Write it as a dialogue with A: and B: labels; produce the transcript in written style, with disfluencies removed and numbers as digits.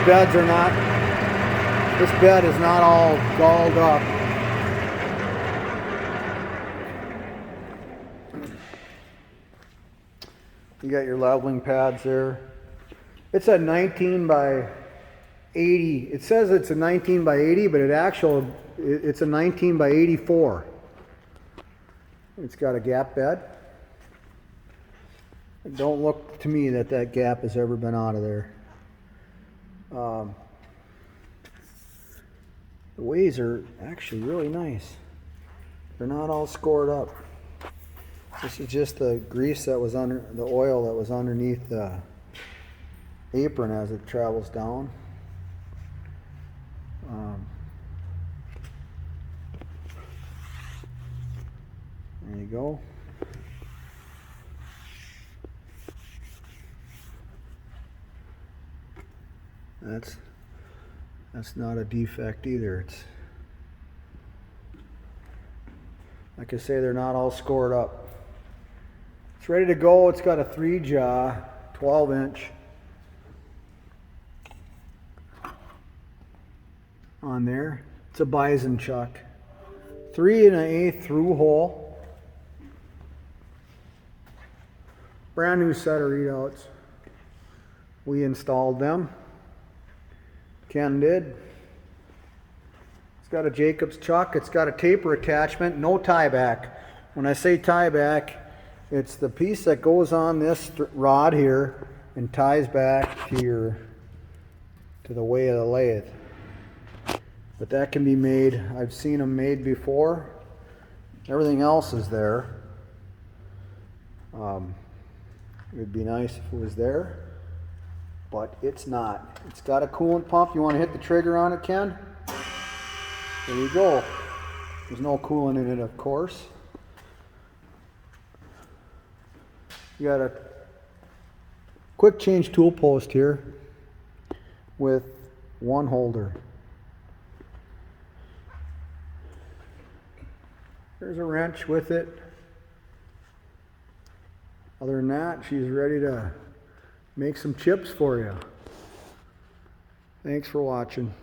A: beds are not, this bed is not all galled up. You got your leveling pads there. It's a 19 by 80. It says it's a 19 by 80, but it's a 19 by 84. It's got a gap bed. It don't look to me that gap has ever been out of there. The ways are actually really nice. They're not all scored up. This is just the grease that was under, the oil that was underneath the apron as it travels down. There you go. That's not a defect either. It's like I say, they're not all scored up. It's ready to go. It's got a 3-jaw, 12-inch on there. It's a bison chuck. 3 1/8 through hole. Brand new set of readouts. We installed them. Ken did. It's got a Jacobs chuck. It's got a taper attachment, no tie back. When I say tie back, it's the piece that goes on this rod here and ties back to the way of the lathe. But that can be made. I've seen them made before. Everything else is there. It would be nice if it was there, but it's not. It's got a coolant pump. You want to hit the trigger on it, Ken? There you go. There's no coolant in it, of course. You got a quick change tool post here with one holder. There's a wrench with it. Other than that, she's ready to make some chips for you. Thanks for watching.